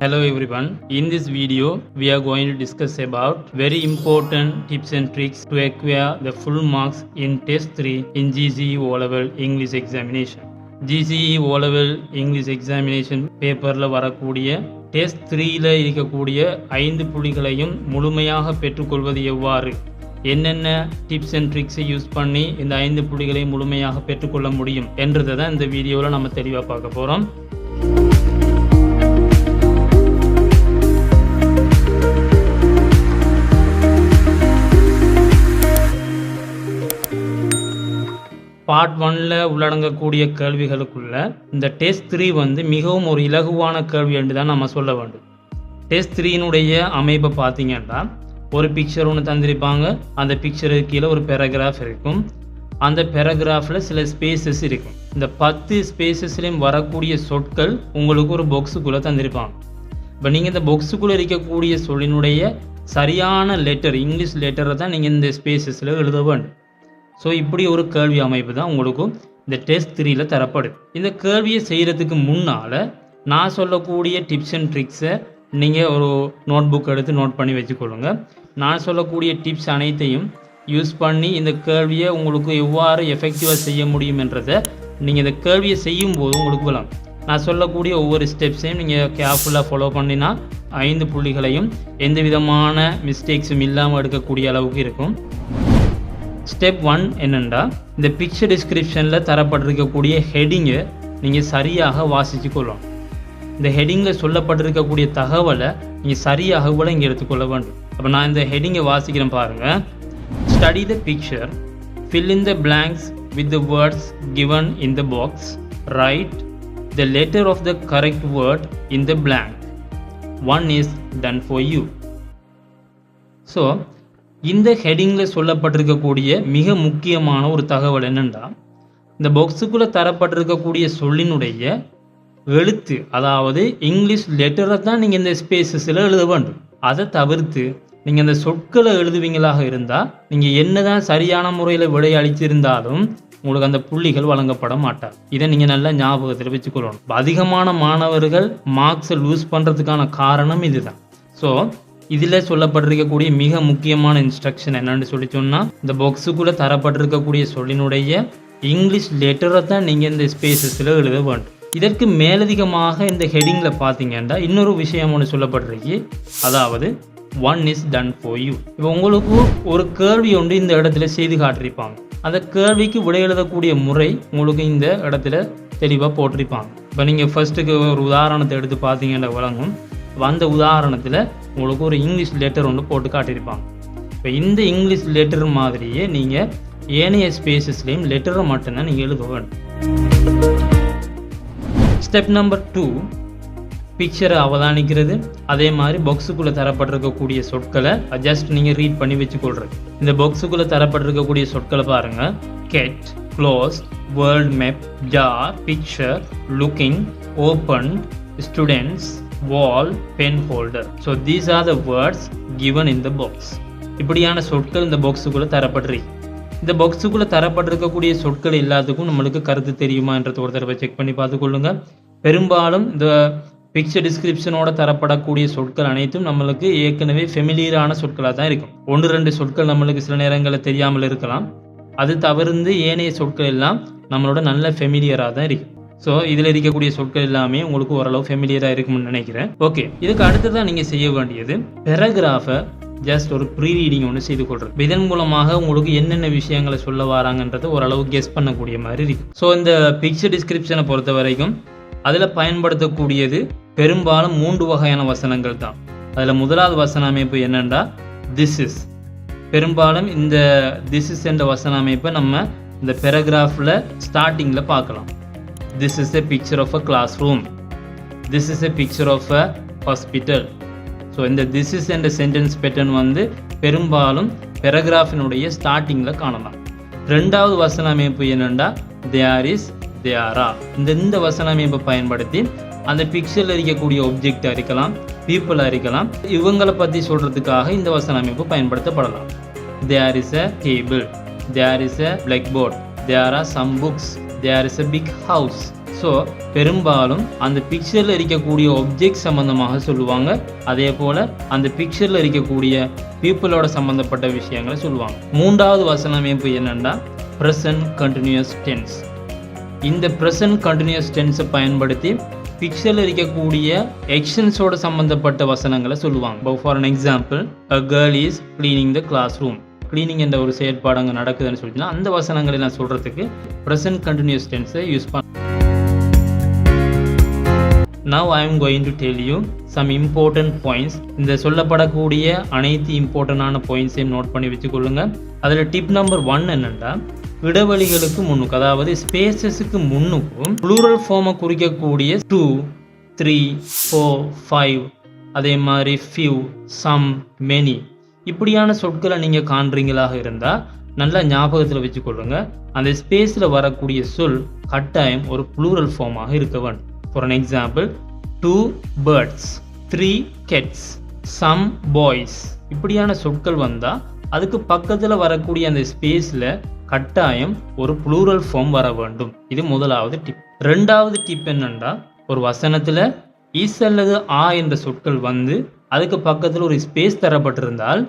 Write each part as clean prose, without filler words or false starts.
Hello everyone. In this video, we are going to discuss about very important tips and tricks to acquire the full marks in Test 3 in GCE O-Level English Examination. GCE O-Level English Examination பேப்பரில் வரக்கூடிய test 3ல இருக்கக்கூடிய 5 புள்ளிகளையும் முழுமையாக பெற்றுக்கொள்வது எவ்வாறு, என்னென்ன tips and ட்ரிக்ஸை use பண்ணி இந்த 5 புள்ளிகளையும் முழுமையாக பெற்றுக்கொள்ள முடியும் என்றதை தான் இந்த வீடியோவில் நம்ம தெளிவாக பார்க்க போகிறோம். பார்ட் 1ல் உள்ளடங்கக்கூடிய கேள்விகளுக்குள்ள இந்த டெஸ்ட் 3 மிகவும் ஒரு இலகுவான கேள்வி என்று தான் நம்ம சொல்ல வேண்டும். டெஸ்ட் 3னுடைய அமைப்பை பார்த்தீங்கன்னா ஒரு பிக்சர் ஒன்று தந்திருப்பாங்க. அந்த பிக்சருக்கு கீழே ஒரு பேராகிராஃப் இருக்கும். அந்த பேராகிராஃபில் சில ஸ்பேசஸ் இருக்கும். இந்த 10 ஸ்பேசஸ்லையும் வரக்கூடிய சொற்கள் உங்களுக்கு ஒரு பாக்ஸுக்குள்ளே தந்திருப்பாங்க. இப்போ நீங்கள் இந்த பாக்ஸுக்குள்ளே இருக்கக்கூடிய சொல்லினுடைய சரியான லெட்டர், இங்கிலீஷ் லெட்டரை தான் நீங்கள் இந்த ஸ்பேசஸில் எழுத வேண்டும். ஸோ இப்படி ஒரு கேள்வி அமைப்பு தான் உங்களுக்கும் இந்த டெஸ்ட் 3ல் தரப்படுது. இந்த கேள்வியை செய்கிறதுக்கு முன்னால் நான் சொல்லக்கூடிய டிப்ஸ் அண்ட் ட்ரிக்ஸை நீங்கள் ஒரு நோட் புக் எடுத்து நோட் பண்ணி வச்சுக்கொள்ளுங்க. நான் சொல்லக்கூடிய டிப்ஸ் அனைத்தையும் யூஸ் பண்ணி இந்த கேள்வியை உங்களுக்கு எவ்வாறு எஃபெக்டிவாக செய்ய முடியும் என்றதை நீங்கள் இந்த கேள்வியை செய்யும்போது உங்களுக்கு விளங்கும். நான் சொல்லக்கூடிய ஒவ்வொரு ஸ்டெப்ஸையும் நீங்கள் கேர்ஃபுல்லாக ஃபாலோ பண்ணினா 5 புள்ளிகளையும் எந்த விதமான மிஸ்டேக்ஸும் இல்லாமல் எடுக்கக்கூடிய அளவுக்கு இருக்கும். ஸ்டெப் 1 என்னென்னா, இந்த பிக்சர் டிஸ்கிரிப்ஷனில் தரப்பட்டிருக்கக்கூடிய ஹெட்டிங்கை நீங்கள் சரியாக வாசித்து கொள்ளணும். இந்த ஹெட்டிங்கில் சொல்லப்பட்டிருக்கக்கூடிய தகவலை நீங்கள் சரியாக கூட இங்கே எடுத்துக்கொள்ள வேண்டும். அப்போ நான் இந்த ஹெட்டிங்கை வாசிக்கிறேன் பாருங்கள். Study the picture, fill in the blanks with the words given in the box, write the letter of the correct word in the blank, one is done for you. So இந்த ஹெட்டிங்கில் சொல்லப்பட்டிருக்கக்கூடிய மிக முக்கியமான ஒரு தகவல் என்னென்னா, இந்த பாக்ஸுக்குள்ளே தரப்பட்டிருக்கக்கூடிய சொல்லினுடைய எழுத்து, அதாவது இங்கிலீஷ் லெட்டரை தான் நீங்கள் இந்த ஸ்பேசஸில் எழுத வேண்டும். அதை தவிர்த்து நீங்கள் இந்த சொற்களை எழுதுவீங்களாக இருந்தால் நீங்கள் என்ன தான் சரியான முறையில் விடை அளித்திருந்தாலும் உங்களுக்கு அந்த புள்ளிகள் வழங்கப்பட மாட்டார். இதை நீங்கள் நல்லா ஞாபகத்தில் வச்சுக்கொள்ளணும். அதிகமான மாணவர்கள் மார்க்ஸை லூஸ் பண்ணுறதுக்கான காரணம் இதுதான். ஸோ இதில் சொல்லப்பட்டிருக்கக்கூடிய மிக முக்கியமான இன்ஸ்ட்ரக்ஷன் என்னன்னு சொல்லி சொன்னால், இந்த பாக்ஸுக்குள்ளே தரப்பட்டிருக்கக்கூடிய சொல்லினுடைய இங்கிலீஷ் லெட்டரை தான் நீங்கள் இந்த ஸ்பேசஸில் எழுத வேண்டும். இதற்கு மேலதிகமாக இந்த ஹெட்டிங்கில் பார்த்தீங்கன்னா இன்னொரு விஷயம் ஒன்று சொல்லப்பட்டிருக்கு, அதாவது one is done for you. இப்போ உங்களுக்கு ஒரு கேள்வி ஒன்று இந்த இடத்துல செய்து காட்டிருப்பாங்க. அந்த கேள்விக்கு விடை எழுதக்கூடிய முறை உங்களுக்கு இந்த இடத்துல தெளிவாக போட்டிருப்பாங்க. இப்போ நீங்கள் ஃபர்ஸ்ட்டுக்கு ஒரு உதாரணத்தை எடுத்து பார்த்தீங்கன்னா வழங்கும். அந்த உதாரணத்தில் உங்களுக்கு ஒரு இங்கிலீஷ் லெட்டர் ஒன்று போட்டு காட்டியிருப்பாங்க. இப்போ இந்த இங்கிலீஷ் லெட்டர் மாதிரியே நீங்கள் ஏனைய ஸ்பேசஸ்லேயும் லெட்டரை மட்டும்தான் நீங்கள் எழுத வேண்டும். ஸ்டெப் நம்பர் 2, பிக்சரை அவதானிக்கிறது. அதே மாதிரி பாக்ஸுக்குள்ளே தரப்பட்டிருக்கக்கூடிய சொற்களை ஜஸ்ட் நீங்கள் ரீட் பண்ணி வச்சுக்கொள்கிறது. இந்த பாக்ஸுக்குள்ளே தரப்பட்டிருக்கக்கூடிய சொற்களை பாருங்கள். Get, close, world map, jar, picture, looking, open, students, wall, pen holder. So these are the words given in the box. இப்படியான சொற்கள் இந்த பாக்ஸுக்குள்ளே தரப்பட்டிருக்கு. இந்த பாக்ஸுக்குள்ளே தரப்பட்டிருக்கக்கூடிய சொற்கள் எல்லாத்துக்கும் நம்மளுக்கு கருத்து தெரியுமா என்றது ஒரு தடவை செக் பண்ணி பார்த்துக்கொள்ளுங்க. பெரும்பாலும் இந்த பிக்சர் டிஸ்கிரிப்ஷனோட தரப்படக்கூடிய சொற்கள் அனைத்தும் நம்மளுக்கு ஏற்கனவே ஃபெமிலியரான சொற்களாக தான் இருக்கும். 1-2 சொற்கள் நம்மளுக்கு சில நேரங்களில் தெரியாமல் இருக்கலாம். அது தவிர்த்து ஏனைய சொற்கள் எல்லாம் நம்மளோட நல்ல ஃபெமிலியராக தான் இருக்கும். ஸோ இதில் இருக்கக்கூடிய சொற்கள் எல்லாமே உங்களுக்கு ஓரளவு ஃபெமிலியராக இருக்கும்னு நினைக்கிறேன். ஓகே, இதுக்கு அடுத்ததான் நீங்கள் செய்ய வேண்டியது பேராகிராஃபை ஜஸ்ட் ஒரு ப்ரீ ரீடிங் ஒன்று செய்து கொள்றது. இதன் மூலமாக உங்களுக்கு என்னென்ன விஷயங்களை சொல்ல வராங்கன்றதை ஓரளவு கெஸ் பண்ணக்கூடிய மாதிரி இருக்கும். ஸோ இந்த பிக்சர் டிஸ்கிரிப்ஷனை பொறுத்த வரைக்கும் அதில் பயன்படுத்தக்கூடியது பெரும்பாலும் 3 வகையான வசனங்கள் தான். அதில் முதலாவது வசன அமைப்பு என்னென்னா திஸ் இஸ். பெரும்பாலும் இந்த திஸ் இஸ் என்ற வசன அமைப்பை நம்ம இந்த பேராகிராஃபில் ஸ்டார்டிங்கில் பார்க்கலாம். This is a picture of a classroom. This is a picture of a hospital. So இந்த this is என்ற சென்டென்ஸ் பேட்டர்ன் பெரும்பாலும் பேராகிராஃபினுடைய ஸ்டார்டிங்கில் காணலாம். 2வது வசன அமைப்பு என்னென்னா there is, there are. இந்த வசன அமைப்பை பயன்படுத்தி அந்த பிக்சரில் இருக்கக்கூடிய ஒப்ஜெக்டாக இருக்கலாம், பீப்புளாக இருக்கலாம், இவங்களை பற்றி சொல்கிறதுக்காக இந்த வசன அமைப்பு பயன்படுத்தப்படலாம். There is a table. There is a blackboard. There are some books. There is a big house. So பெரும்பாலும் அந்த பிக்சரில் இருக்கக்கூடிய ஒப்ஜெக்ட் சம்மந்தமாக சொல்லுவாங்க, அதே போல் அந்த பிக்சரில் இருக்கக்கூடிய பீப்புளோட சம்மந்தப்பட்ட விஷயங்களை சொல்லுவாங்க. மூன்றாவது வசனமைப்பு என்னென்னா ப்ரெசன்ட் கண்டினியூஸ் டென்ஸ். இந்த ப்ரெசன்ட் கண்டினியூஸ் டென்ஸை பயன்படுத்தி பிக்சரில் இருக்கக்கூடிய ஆக்ஷன்ஸோட சம்மந்தப்பட்ட வசனங்களை சொல்லுவாங்க. For an example, a girl is cleaning the classroom. Cleaning என்ற ஒரு செயற்பாடு அங்கே நடக்குதுன்னு சொல்லிட்டுனா அந்த வசனங்களை நான் சொல்கிறதுக்கு ப்ரெசன்ட் கண்டினியூஸ் டென்ஸை யூஸ் பண்ண. Now I am going to tell you some important points. இந்த சொல்லப்படக்கூடிய அனைத்து இம்பார்ட்டண்டான பாயிண்ட்ஸையும் நோட் பண்ணி வச்சுக்கொள்ளுங்க. அதில் டிப் நம்பர் 1 என்னென்னா, இடைவெளிகளுக்கு முன்னுக்கு, அதாவது ஸ்பேசஸுக்கு முன்னுக்கும் ப்ளூரல் ஃபார்மை குறிக்கக்கூடிய 2, 3, 4, 5, அதே மாதிரி few, some, many இப்படியான சொற்களை நீங்கள் காண்றீங்களாக இருந்தால் நல்லா ஞாபகத்தில் வச்சுக்கொள்ளுங்க. அந்த ஸ்பேஸில் வரக்கூடிய சொல் கட்டாயம் ஒரு ப்ளூரல் ஃபார்மாக இருக்க வேண்டும். For an example, 2 birds, 3 cats, some boys இப்படியான சொற்கள் வந்தால் அதுக்கு பக்கத்தில் வரக்கூடிய அந்த ஸ்பேஸில் கட்டாயம் ஒரு ப்ளூரல் ஃபார்ம் வர வேண்டும். இது முதலாவது டிப். ரெண்டாவது டிப் என்னென்னா, ஒரு வசனத்தில் இஸ் அல்லது ஆ என்ற சொற்கள் வந்து அதுக்கு பக்கத்தில் ஒரு ஸ்பேஸ் தரப்பட்டிருந்தால்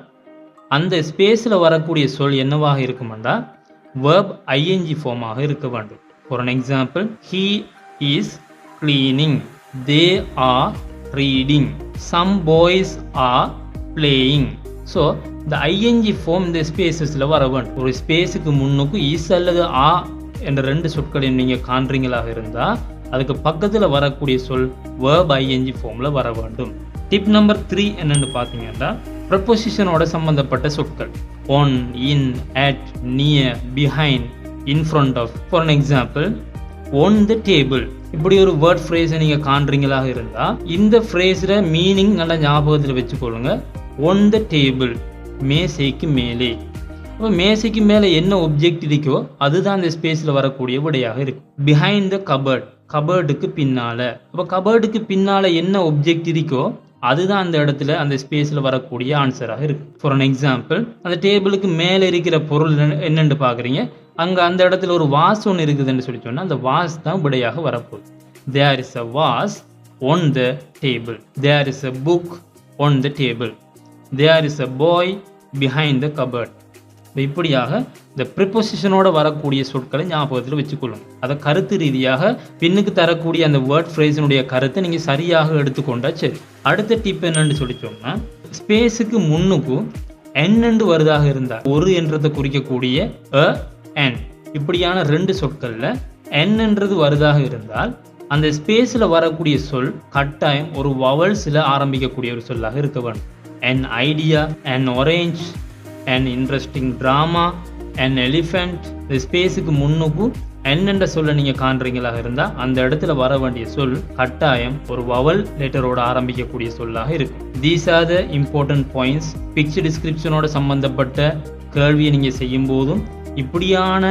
அந்த ஸ்பேஸில் வரக்கூடிய சொல் என்னவாக இருக்குமெண்டா verb ing ஃபார்மாக இருக்க வேண்டும். For an example, he is cleaning, they are reading, some boys are playing. So இந்த ஐஎன்ஜி ஃபார்ம் இந்த ஸ்பேசஸில் வர வேண்டும். ஒரு ஸ்பேஸுக்கு முன்னுக்கு இஸ் அல்லது ஆ என்ற 2 சொற்களையும் நீங்கள் காண்றீங்களாக இருந்தால் அதுக்கு பக்கத்தில் வரக்கூடிய சொல் verb ing ஃபார்மில் வர வேண்டும். டிப் நம்பர் 3 என்னென்னு பார்த்தீங்கன்னா, ப்ரப்போசிஷனோட சம்மந்தப்பட்ட சொற்கள். on, in, at, near, behind, in front of. For an example, on the table இப்படி ஒரு வேர்ட் ஃப்ரேஸை நீங்கள் காண்றீங்களாக இருந்தால் இந்த ஃப்ரேஸில் மீனிங் நல்லா ஞாபகத்தில் வச்சுக்கொள்ளுங்க. on the table மேசைக்கு மேலே. அப்போ மேசைக்கு மேலே என்ன ஒப்ஜெக்ட் இருக்கோ அதுதான் அந்த ஸ்பேஸில் வரக்கூடிய விடையாக இருக்கு. behind the cupboard கபர்டுக்கு பின்னால். அப்போ கபர்டுக்கு பின்னால் என்ன ஒப்ஜெக்ட் இருக்கோ அதுதான் அந்த இடத்துல அந்த ஸ்பேஸில் வரக்கூடிய ஆன்சராக இருக்கு. ஃபார் அன் எக்ஸாம்பிள், அந்த டேபிளுக்கு மேலே இருக்கிற பொருள் என்னென்னு பார்க்குறீங்க, அங்கே அந்த இடத்துல ஒரு வாஸ் ஒன்று இருக்குதுன்னு சொல்லி சொன்னால் அந்த வாஸ் தான் விடையாக வரப்போகுது. there is a vase on the table, there is a book on the table, there is a boy behind the cupboard. இப்படியாக இந்த ப்ரிப்போசிஷனோட வரக்கூடிய சொற்களை ஞாபகத்தில் வச்சுக்கொள்ளுங்க. அதை கருத்து ரீதியாக பின்னுக்கு தரக்கூடிய அந்த வேர்ட் ஃப்ரேஸினுடைய கருத்தை நீங்கள் சரியாக எடுத்துக்கொண்டா சரி. அடுத்த டிப் என்னன்னு சொல்லி சொன்னால், ஸ்பேஸுக்கு முன்னுக்கும் என் வருதாக இருந்தால் ஒரு என்றதை குறிக்கக்கூடிய அ என் இப்படியான 2 சொற்களில் என்னன்றது வருதாக இருந்தால் அந்த ஸ்பேஸில் வரக்கூடிய சொல் கட்டாயம் ஒரு வவல்ஸில் ஆரம்பிக்கக்கூடிய ஒரு சொல்லாக இருக்க வேண்டும். an idea, an orange, an interesting drama, an elephant. இந்த ஸ்பேஸுக்கு முன்னுக்கு என்ற சொல்ல நீங்கள் காண்றீங்களாக இருந்தால் அந்த இடத்துல வர வேண்டிய சொல் கட்டாயம் ஒரு வவல் லெட்டரோட ஆரம்பிக்கக்கூடிய சொல்லாக இருக்கும். These are the important points. Picture டிஸ்கிரிப்ஷனோட சம்பந்தப்பட்ட கேள்வியை நீங்கள் செய்யும் போதும் இப்படியான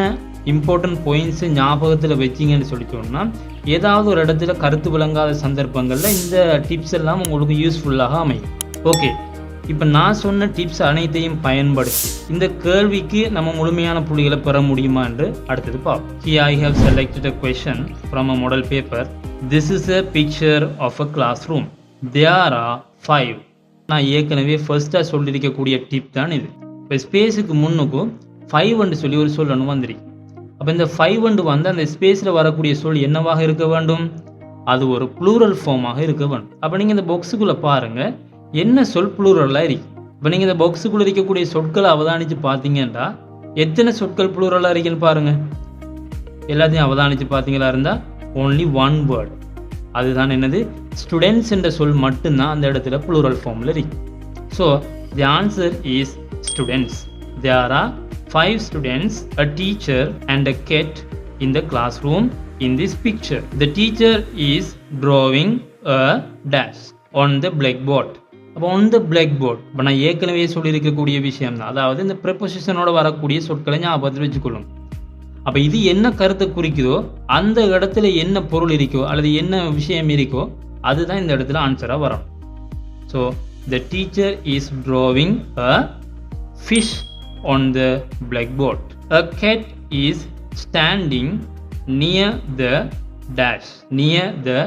இம்பார்ட்டன்ட் பாயிண்ட்ஸை ஞாபகத்தில் வச்சிங்கன்னு சொல்லி சொன்னால் ஏதாவது ஒரு இடத்துல கருத்து விளங்காத சந்தர்ப்பங்களில் இந்த டிப்ஸ் எல்லாம் உங்களுக்கு யூஸ்ஃபுல்லாக அமையும். ஓகே, இப்போ நான் சொன்ன டிப்ஸ் அனைத்தையும் பயன்படுத்தி இந்த கேள்விக்கு நம்ம முழுமையான புள்ளிகளை பெற முடியுமா என்று அடுத்தது பார்ப்போம். Here I have selected a question from a model paper. This is a picture of a classroom. There are 5. நான் ஏற்கனவே ஃபர்ஸ்ட்டாக சொல்லியிருக்கக்கூடிய டிப் தான் இது. இப்போ ஸ்பேஸுக்கு முன்னுக்கும் 5 சொல்லி ஒரு சொல் ஒன்று வந்துருக்கு. அப்போ இந்த 5 வந்து அந்த ஸ்பேஸில் வரக்கூடிய சொல் என்னவாக இருக்க வேண்டும்? அது ஒரு ப்ளூரல் ஃபார்மாக இருக்க வேண்டும். அப்போ நீங்கள் இந்த பாக்ஸுக்குள்ளே பாருங்கள் என்ன சொல் ப்ளூரலாக இருக்கு. இப்போ நீங்கள் இந்த பாக்ஸுக்குள்ளே இருக்கக்கூடிய சொற்களை அவதானித்து பார்த்தீங்கன்னா எத்தனை சொற்கள் ப்ளூரலாக இருக்குன்னு பாருங்கள். எல்லாத்தையும் அவதானித்து பார்த்தீங்களா இருந்தால் only one word. அதுதான் என்னது? ஸ்டூடெண்ட்ஸ் என்ற சொல் மட்டும்தான் அந்த இடத்துல ப்ளூரல் ஃபார்மில் இருக்கு. So the answer is students. There are 5 students, a teacher and a cat in the classroom in this picture. The teacher is drawing a dash on the blackboard. அப்போ on the blackboard இப்போ நான் ஏற்கனவே சொல்லியிருக்கக்கூடிய விஷயம் தான். அதாவது இந்த ப்ரெப்போசிஷனோட வரக்கூடிய சொற்களை ஞாபகத்தில் வச்சுக்கொள்ளும். அப்போ இது என்ன கருத்தை குறிக்குதோ அந்த இடத்துல என்ன பொருள் இருக்கோ அல்லது என்ன விஷயம் இருக்கோ அதுதான் இந்த இடத்துல ஆன்சராக வரும். So the teacher is drawing a fish on the blackboard. A cat is standing near the dash near the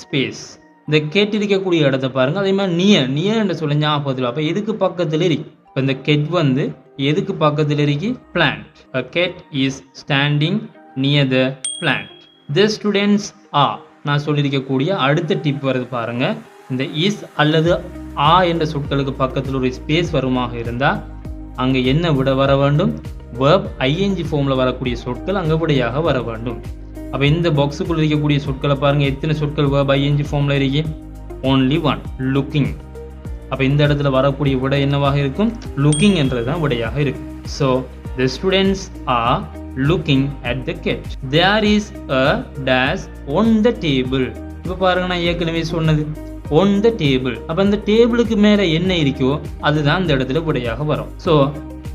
space. இந்த கேட்டிருக்கக்கூடிய இடத்தை பாருங்க. அதே மாதிரி நியர் என்று சொல்ல ஞாபகத்தில். அப்போ எதுக்கு பக்கத்தில் இருக்கு? இப்போ இந்த கெட் வந்து எதுக்கு பக்கத்தில் இருக்கு? plant. A cat is standing near the plant. The students are. நான் சொல்லியிருக்கக்கூடிய அடுத்த டிப் வருது பாருங்க. இந்த இஸ் அல்லது ஆ என்ற சொற்களுக்கு பக்கத்தில் ஒரு ஸ்பேஸ் வருமாக இருந்தால் அங்கே என்ன விட வர வேண்டும்? verb ing ஃபார்மில் வரக்கூடிய சொற்கள் அங்கே விடையாக வர வேண்டும். அப்போ இந்த பாக்ஸுக்குள்ள இருக்கக்கூடிய சொற்களை பாருங்கள். எத்தனை சொற்கள் verb ing ஃபார்மில் இருக்கு? only one, looking. அப்போ இந்த இடத்துல வரக்கூடிய விடை என்னவாக இருக்கும்? looking என்றது தான் விடையாக இருக்கும். So the students are looking at the cat. There is a dash on the table. இப்போ பாருங்க, நான் ஏற்கனவே சொன்னது on the table. அப்போ அந்த டேபிளுக்கு மேலே என்ன இருக்கோ அதுதான் இந்த இடத்துல விடையாக வரும். So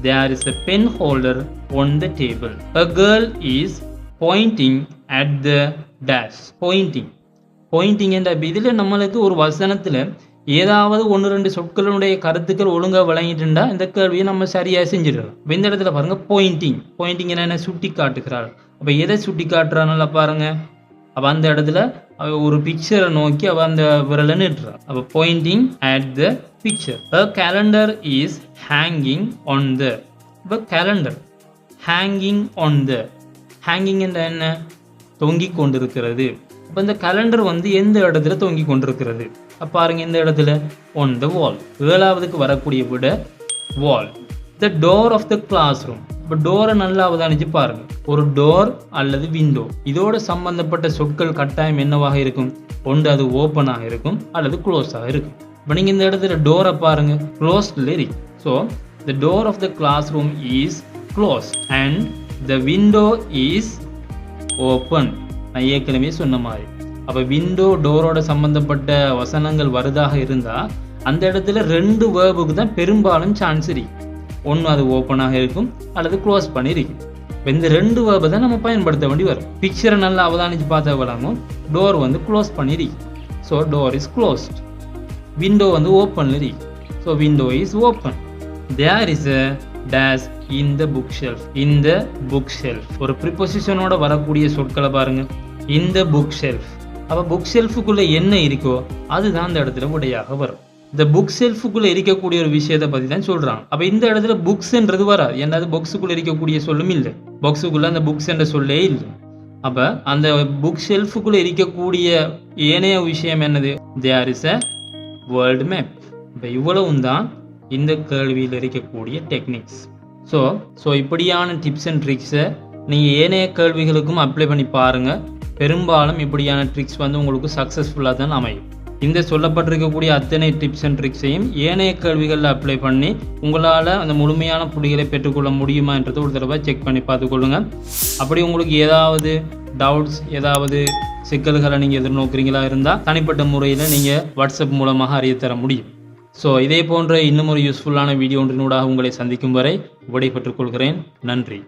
there is a pen holder on the table. A girl is pointing at the dash. pointing என்ற இதில் நம்மளுக்கு ஒரு வசனத்தில் ஏதாவது ஒன்று ரெண்டு சொற்களுடைய கருத்துக்கள் ஒழுங்காக விளங்கிட்டுண்டா இந்த கேள்வியை நம்ம சரியாக செஞ்சிடலாம். இப்போ இந்த இடத்துல பாருங்க, பாயிண்டிங் என்ன சுட்டி காட்டுகிறாள். அப்போ எதை சுட்டி காட்டுறான்னு பாருங்க. அப்போ அந்த இடத்துல ஒரு பிக்சரை நோக்கி அவள் அந்த விரலை நிட்டுறாள். அப்போ pointing at the picture. A calendar is hanging on the. இப்போ calendar hanging on the. hanging என்ற என்ன? தொங்கிக் கொண்டிருக்கிறது. அப்போ இந்த கேலண்டர் வந்து எந்த இடத்துல தொங்கி கொண்டிருக்கிறது? அப்போ பாருங்க, இந்த இடத்துல on the wall. ஏழாவதுக்கு வரக்கூடிய விட wall. The door of the classroom. இப்போ டோரை நல்லா அவதானிச்சு பாருங்க. ஒரு டோர் அல்லது விண்டோ இதோட சம்பந்தப்பட்ட சொற்கள் கட்டாயம் என்னவாக இருக்கும்? ஒன்று அது ஓப்பனாக இருக்கும் அல்லது க்ளோஸாக இருக்கும். இப்போ நீங்கள் இந்த இடத்துல டோரை பாருங்க, க்ளோஸ்டில் இருக்கு. So the door of the classroom is closed and the window is open. நான் ஏற்கனவே சொன்ன மாதிரி. அப்போ விண்டோ டோரோட சம்பந்தப்பட்ட வசனங்கள் வருதாக இருந்தால் அந்த இடத்துல ரெண்டு வேர்புக்கு தான் பெரும்பாலும் சான்ஸ் இருக்கு. ஒன்று அது ஓப்பனாக இருக்கும் அல்லது க்ளோஸ் பண்ணியிருக்கு. இப்போ இந்த ரெண்டு வேர்பை தான் நம்ம பயன்படுத்த வேண்டி வரும். பிக்சரை நல்லா அவதானிச்சு பார்த்தா விளங்கும். டோர் வந்து க்ளோஸ் பண்ணியிருக்கு. So door is closed. Window வந்து ஓப்பனில் இருக்கு. So window is open. There is a dash in the bookshelf. in the bookshelf ஒரு ப்ரிபோசிஷனோட வரக்கூடிய சொற்களை பாருங்க. in the bookshelf. அப்போ புக் ஷெல்ஃபுக்குள்ள என்ன இருக்கோ அதுதான் அந்த இடத்துல விடையாக வரும். இந்த புக் ஷெல்ஃபுக்குள்ள இருக்கக்கூடிய ஒரு விஷயத்தை பற்றி தான் சொல்றாங்க. அப்போ இந்த இடத்துல புக்ஸ்ன்றது வராது. ஏன்னா அது பாக்ஸுக்குள்ள இருக்கக்கூடிய சொல்லும் இல்லை. பாக்ஸுக்குள்ள அந்த புக்ஸ் என்ற சொல்லே இல்லை. அப்போ அந்த புக் ஷெல்ஃபுக்குள்ள இருக்கக்கூடிய ஏனைய விஷயம் என்னது? there is a world map. இப்போ இவ்வளவும் தான் இந்த கேள்வியில் இருக்கக்கூடிய டெக்னிக்ஸ். ஸோ இப்படியான டிப்ஸ் அண்ட் ட்ரிக்ஸை நீங்கள் ஏனைய கேள்விகளுக்கும் அப்ளை பண்ணி பாருங்கள். பெரும்பாலும் இப்படியான ட்ரிக்ஸ் வந்து உங்களுக்கு சக்ஸஸ்ஃபுல்லாக தான் அமையும். இந்த சொல்லப்பட்டிருக்கக்கூடிய அத்தனை டிப்ஸ் அண்ட் ட்ரிக்ஸையும் ஏனைய கேள்விகளில் அப்ளை பண்ணி உங்களால் அந்த முழுமையான புள்ளிகளை பெற்றுக்கொள்ள முடியுமா என்றதை ஒரு தடவை செக் பண்ணி பார்த்துக்கொள்ளுங்கள். அப்படி உங்களுக்கு ஏதாவது டவுட்ஸ், ஏதாவது சிக்கல்களை நீங்கள் எதிர்நோக்குறீங்களா இருந்தால் தனிப்பட்ட முறையில் நீங்கள் வாட்ஸ்அப் மூலமாக அறியத்தர முடியும். ஸோ இதே போன்ற இன்னும் ஒரு யூஸ்ஃபுல்லான வீடியோ ஒன்றினூடாக உங்களை சந்திக்கும் வரை விடைபெற்றுக் கொள்கிறேன். நன்றி.